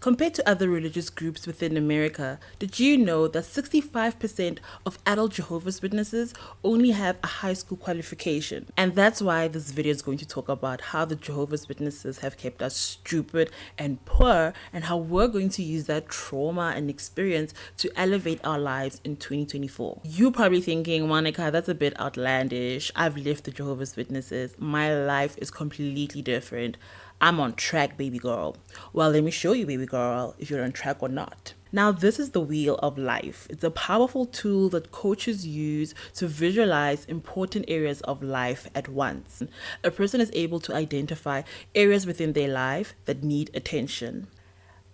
Compared to other religious groups within America, did you know that 65% of adult Jehovah's Witnesses only have a high school qualification? And that's why this video is going to talk about how the Jehovah's Witnesses have kept us stupid and poor, and how we're going to use that trauma and experience to elevate our lives in 2024. You're probably thinking, Monica, that's a bit outlandish. I've left the Jehovah's Witnesses. My life is completely different. I'm on track, baby girl. Well, let me show you, baby girl, if you're on track or not. Now, this is the wheel of life. It's a powerful tool that coaches use to visualize important areas of life at once. A person is able to identify areas within their life that need attention.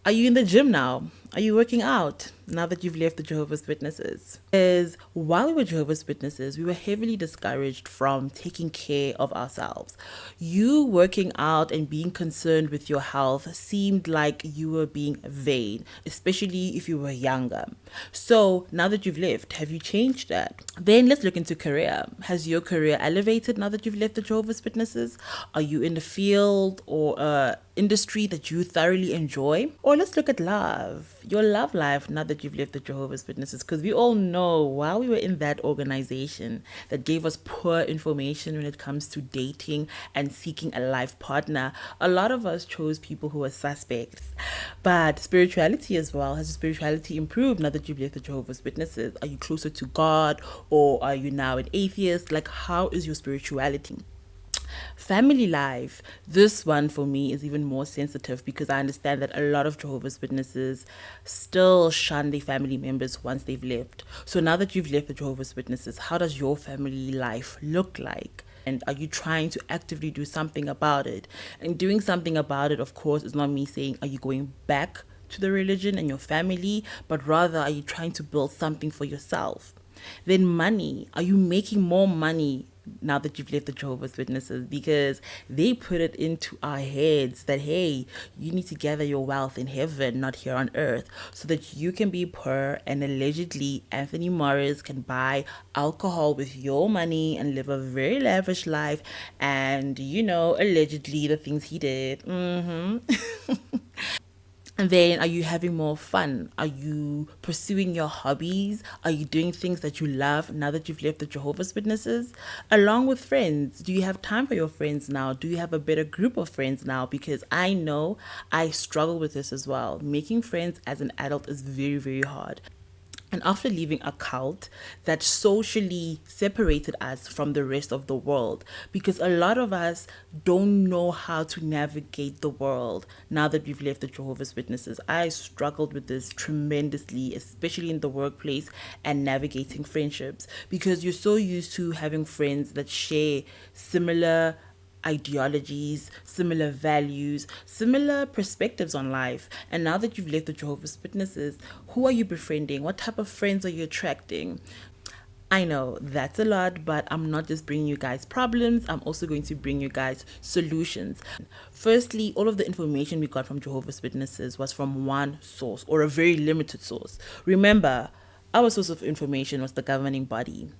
Are you in the gym now? Are you working out now that you've left the Jehovah's Witnesses? Because while we were Jehovah's Witnesses, we were heavily discouraged from taking care of ourselves. You working out and being concerned with your health seemed like you were being vain, especially if you were younger. So now that you've left, have you changed that? Then let's look into career. Has your career elevated now that you've left the Jehovah's Witnesses? Are you in the field or industry that you thoroughly enjoy? Or let's look at love, your love life now that you've left the Jehovah's Witnesses, because we all know while we were in that organization that gave us poor information when it comes to dating and seeking a life partner, a lot of us chose people who were suspects. But spirituality as well, has your spirituality improved now that you've left the Jehovah's Witnesses? Are you closer to God, or are you now an atheist? Like, how is your spirituality? Family life, this one for me is even more sensitive, because I understand that a lot of Jehovah's Witnesses still shun their family members once they've left. So now that you've left the Jehovah's Witnesses, how does your family life look like? And are you trying to actively do something about it? And doing something about it, of course, is not me saying, are you going back to the religion and your family, but rather, are you trying to build something for yourself? Then money, are you making more money now that you've left the Jehovah's Witnesses? Because they put it into our heads that, hey, you need to gather your wealth in heaven, not here on earth, so that you can be poor, and allegedly Anthony Morris can buy alcohol with your money and live a very lavish life, and allegedly the things he did. And then, are you having more fun? Are you pursuing your hobbies? Are you doing things that you love now that you've left the Jehovah's Witnesses? Along with friends, do you have time for your friends now? Do you have a better group of friends now? Because I know I struggle with this as well. Making friends as an adult is very, very hard. And after leaving a cult that socially separated us from the rest of the world, because a lot of us don't know how to navigate the world now that we've left the Jehovah's Witnesses. I struggled with this tremendously, especially in the workplace and navigating friendships, because you're so used to having friends that share similar ideologies, similar values, similar perspectives on life. And now that you've left the Jehovah's Witnesses, who are you befriending? What type of friends are you attracting? I know that's a lot, but I'm not just bringing you guys problems. I'm also going to bring you guys solutions. Firstly, all of the information we got from Jehovah's Witnesses was from one source, or a very limited source. Remember, our source of information was the governing body.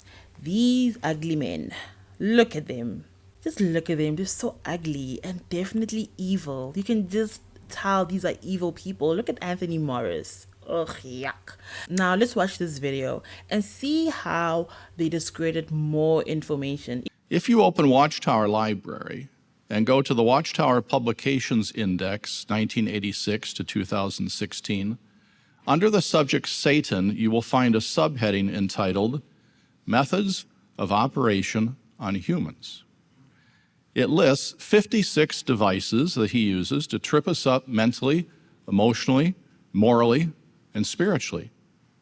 These ugly men, look at them. Just look at them. They're so ugly and definitely evil. You can just tell these are evil people. Look at Anthony Morris. Ugh, yuck. Now let's watch this video and see how they discredit more information. If you open Watchtower Library and go to the Watchtower Publications Index, 1986 to 2016, under the subject Satan, you will find a subheading entitled Methods of Operation on Humans. It lists 56 devices that he uses to trip us up mentally, emotionally, morally, and spiritually.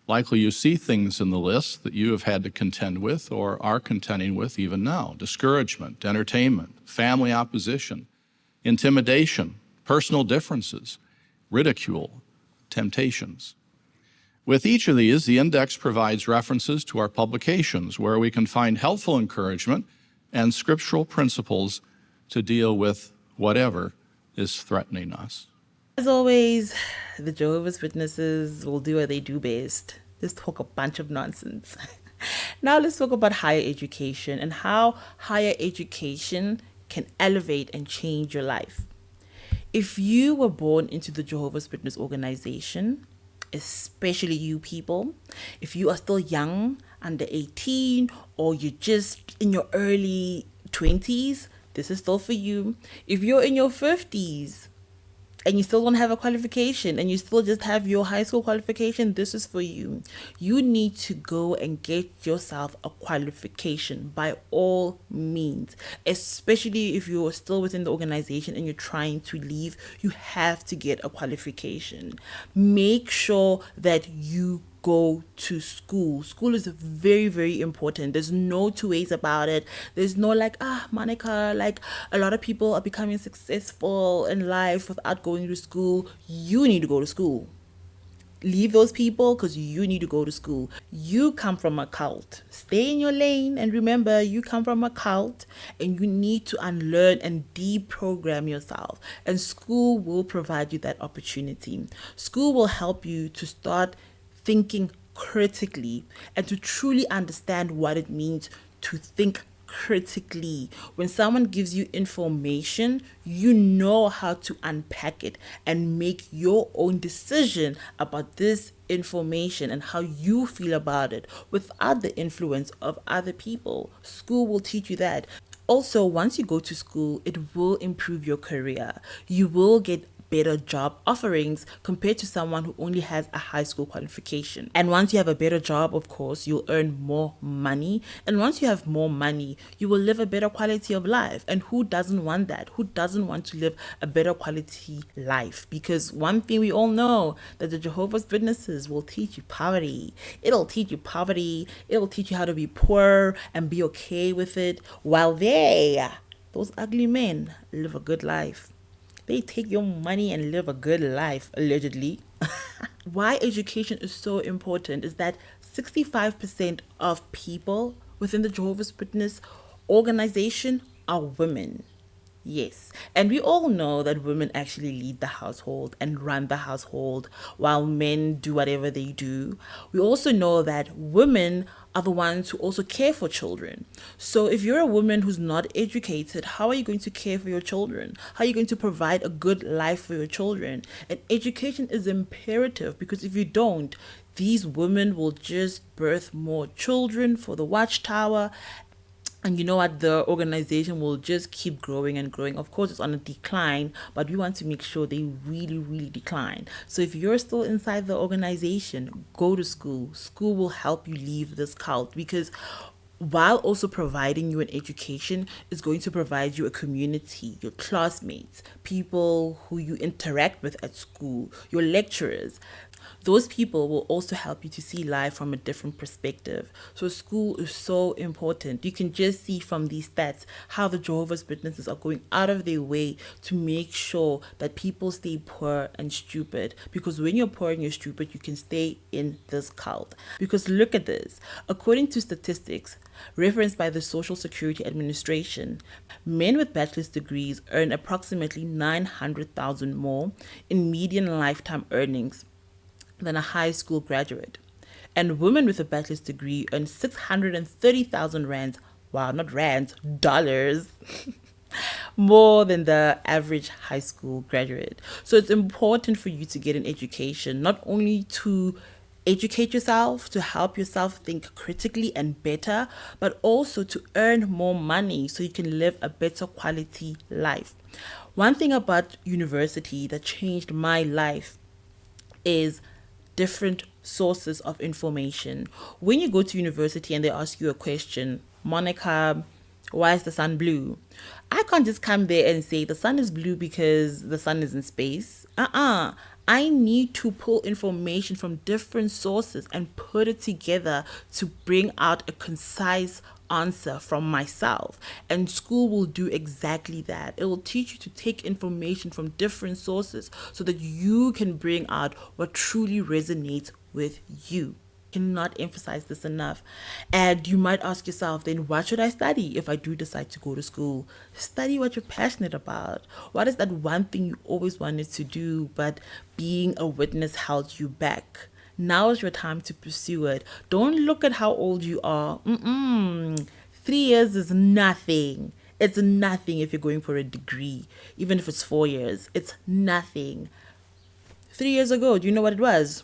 Likely you see things in the list that you have had to contend with or are contending with even now. Discouragement, entertainment, family opposition, intimidation, personal differences, ridicule, temptations. With each of these, the index provides references to our publications where we can find helpful encouragement and scriptural principles to deal with whatever is threatening us. As always, the Jehovah's Witnesses will do what they do best. Just talk a bunch of nonsense. Now let's talk about higher education and how higher education can elevate and change your life. If you were born into the Jehovah's Witness organization, especially you people, if you are still young, under 18, or you're just in your early 20s, this is still for you. If you're in your 50s, and you still don't have a qualification and you still just have your high school qualification, this is for you. You need to go and get yourself a qualification by all means, especially if you're still within the organization and you're trying to leave. You have to get a qualification. Make sure that you go to school. School is very, very important. There's no two ways about it. There's no like, Monica, like a lot of people are becoming successful in life without going to school. You need to go to school. Leave those people because you need to go to school. You come from a cult. Stay in your lane and remember you come from a cult and you need to unlearn and deprogram yourself. And school will provide you that opportunity. School will help you to start thinking critically and to truly understand what it means to think critically. When someone gives you information, you know how to unpack it and make your own decision about this information and how you feel about it without the influence of other people. School will teach you that. Also, once you go to school, it will improve your career. You will get better job offerings compared to someone who only has a high school qualification. And once you have a better job, of course, you'll earn more money. And once you have more money, you will live a better quality of life. And who doesn't want that? Who doesn't want to live a better quality life? Because one thing we all know, that the Jehovah's Witnesses will teach you poverty. It'll teach you poverty. It'll teach you how to be poor and be okay with it, while those ugly men, live a good life. They take your money and live a good life, allegedly. Why education is so important is that 65% of people within the Jehovah's Witness organization are women. Yes. And we all know that women actually lead the household and run the household while men do whatever they do. We also know that women are the ones who also care for children. So if you're a woman who's not educated, how are you going to care for your children? How are you going to provide a good life for your children? And education is imperative, because if you don't, these women will just birth more children for the watchtower. And you know what? The organization will just keep growing and growing. Of course, it's on a decline, but we want to make sure they really, really decline. So if you're still inside the organization, go to school. School will help you leave this cult, because while also providing you an education, is going to provide you a community, your classmates, people who you interact with at school, your lecturers. Those people will also help you to see life from a different perspective. So school is so important. You can just see from these stats how the Jehovah's Witnesses are going out of their way to make sure that people stay poor and stupid. Because when you're poor and you're stupid, you can stay in this cult. Because look at this. According to statistics referenced by the Social Security Administration, men with bachelor's degrees earn approximately $900,000 more in median lifetime earnings than a high school graduate. And women with a bachelor's degree earn 630,000 rands, wow, not rands, dollars, more than the average high school graduate. So it's important for you to get an education, not only to educate yourself, to help yourself think critically and better, but also to earn more money so you can live a better quality life. One thing about university that changed my life is different sources of information. When you go to university and they ask you a question, Monica, why is the sun blue? I can't just come there and say the sun is blue because the sun is in space. I need to pull information from different sources and put it together to bring out a concise answer from myself. And school will do exactly that. It will teach you to take information from different sources so that you can bring out what truly resonates with you. Cannot emphasize this enough. And you might ask yourself, then what should I study if I do decide to go to school? Study what you're passionate about. What is that one thing you always wanted to do, but being a witness held you back? Now is your time to pursue it. Don't look at how old you are. 3 years is nothing. It's nothing if you're going for a degree, even if it's 4 years. It's nothing. 3 years ago, do you know what it was?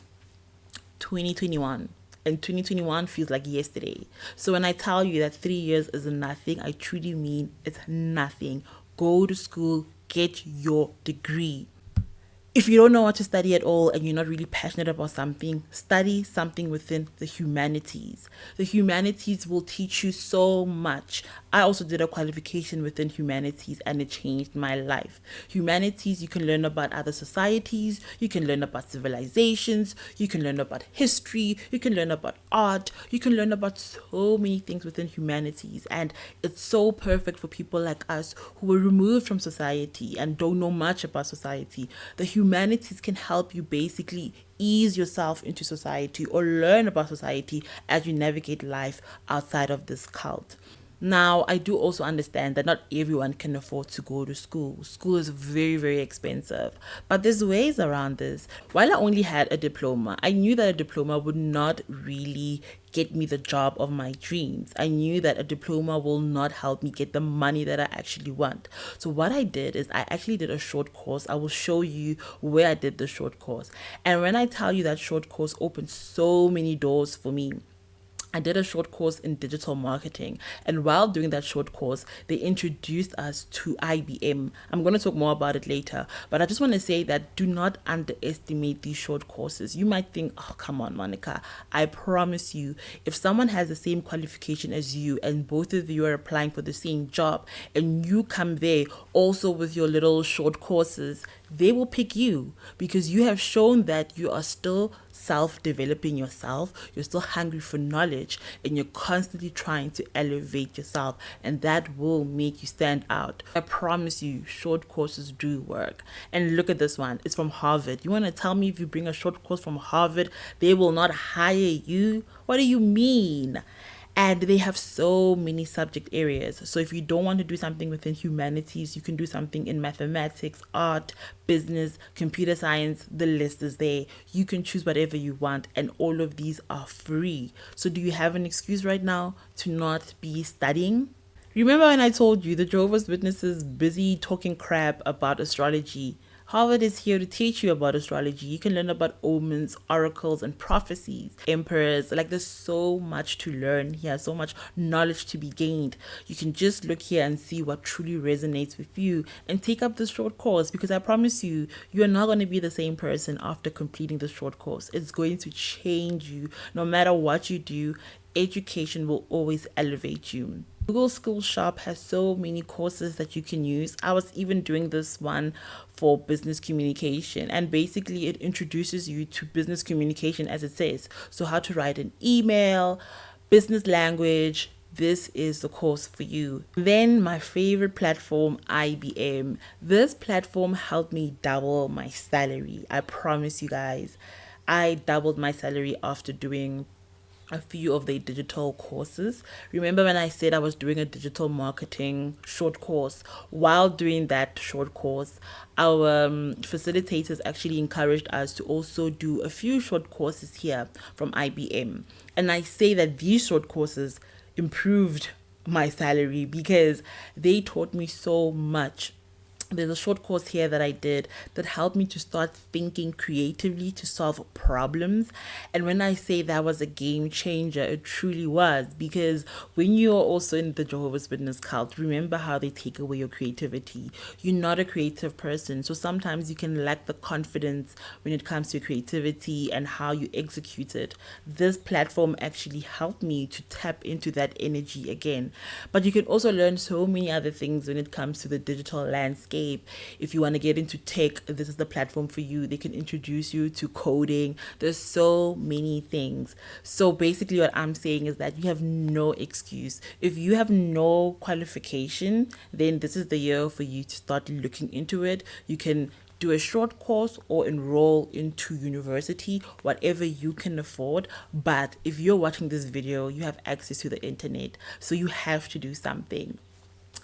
2021. And 2021 feels like yesterday. So when I tell you that 3 years is nothing, I truly mean it's nothing. Go to school, get your degree. If you don't know what to study at all and you're not really passionate about something, study something within the humanities. The humanities will teach you so much. I also did a qualification within humanities and it changed my life. Humanities, you can learn about other societies, you can learn about civilizations, you can learn about history, you can learn about art, you can learn about so many things within humanities. And it's so perfect for people like us who were removed from society and don't know much about society. The humanities can help you basically ease yourself into society or learn about society as you navigate life outside of this cult. Now, I do also understand that not everyone can afford to go to school. School is very, very expensive. But there's ways around this. While I only had a diploma, I knew that a diploma would not really get me the job of my dreams. I knew that a diploma will not help me get the money that I actually want. So what I did is I actually did a short course. I will show you where I did the short course. And when I tell you that short course opened so many doors for me, I did a short course in digital marketing. And while doing that short course, they introduced us to IBM. I'm going to talk more about it later. But I just want to say that do not underestimate these short courses. You might think, oh, come on, Monica. I promise you, if someone has the same qualification as you and both of you are applying for the same job and you come there also with your little short courses, they will pick you because you have shown that you are still self-developing yourself, you're still hungry for knowledge, and you're constantly trying to elevate yourself, and that will make you stand out. I promise you, short courses do work. And look at this one, it's from Harvard. You want to tell me if you bring a short course from Harvard, they will not hire you? What do you mean? And they have so many subject areas. So if you don't want to do something within humanities, you can do something in mathematics, art, business, computer science. The list is there. You can choose whatever you want, and all of these are free. So do you have an excuse right now to not be studying? Remember when I told you the Jehovah's Witnesses busy talking crap about astrology? Harvard is here to teach you about astrology. You can learn about omens, oracles, and prophecies, emperors. Like, there's so much to learn here, so much knowledge to be gained. You can just look here and see what truly resonates with you and take up this short course, because I promise you, you are not going to be the same person after completing the short course. It's going to change you. No matter what you do, education will always elevate you. Google Skills Shop has so many courses that you can use. I was even doing this one for business communication, and basically it introduces you to business communication as it says. So how to write an email, business language. This is the course for you. Then my favorite platform, IBM. This platform helped me double my salary. I promise you guys, I doubled my salary after doing a few of the digital courses. Remember when I said I was doing a digital marketing short course? While doing that short course, our facilitators actually encouraged us to also do a few short courses here from IBM. And I say that these short courses improved my salary because they taught me so much. There's a short course here that I did that helped me to start thinking creatively to solve problems. And when I say that was a game changer, it truly was, because when you're also in the Jehovah's Witness cult, remember how they take away your creativity. You're not a creative person. So sometimes you can lack the confidence when it comes to creativity and how you execute it. This platform actually helped me to tap into that energy again. But you can also learn so many other things when it comes to the digital landscape. If you want to get into tech, this is the platform for you. They can introduce you to coding. There's so many things. So basically what I'm saying is that you have no excuse. If you have no qualification, then this is the year for you to start looking into it. You can do a short course or enroll into university, whatever you can afford. But if you're watching this video, you have access to the internet, so you have to do something.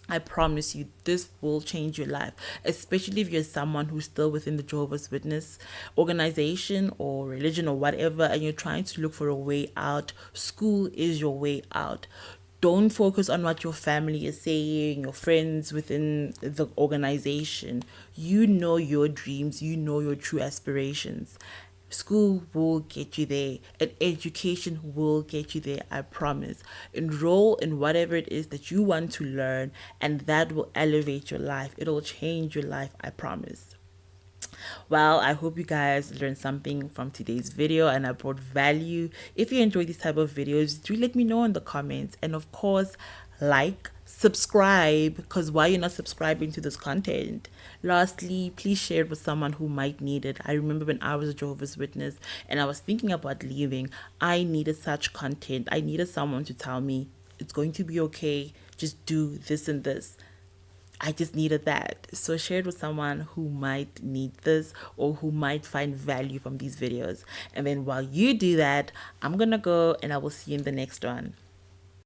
I promise you, this will change your life, especially if you're someone who's still within the Jehovah's Witness organization or religion or whatever, and you're trying to look for a way out. School is your way out. Don't focus on what your family is saying, your friends within the organization. You know your dreams, you know your true aspirations. School will get you there, and education will get you there, I promise. Enroll in whatever it is that you want to learn, and that will elevate your life. It'll change your life, I promise. Well, I hope you guys learned something from today's video and I brought value. If you enjoy these type of videos, do let me know in the comments. And of course, like, subscribe, because why you're not subscribing to this content? Lastly, please share it with someone who might need it. I remember when I was a Jehovah's Witness and I was thinking about leaving, I needed such content. I needed someone to tell me it's going to be okay. Just do this and this. I just needed that. So share it with someone who might need this or who might find value from these videos. And then while you do that, I'm gonna go and I will see you in the next one.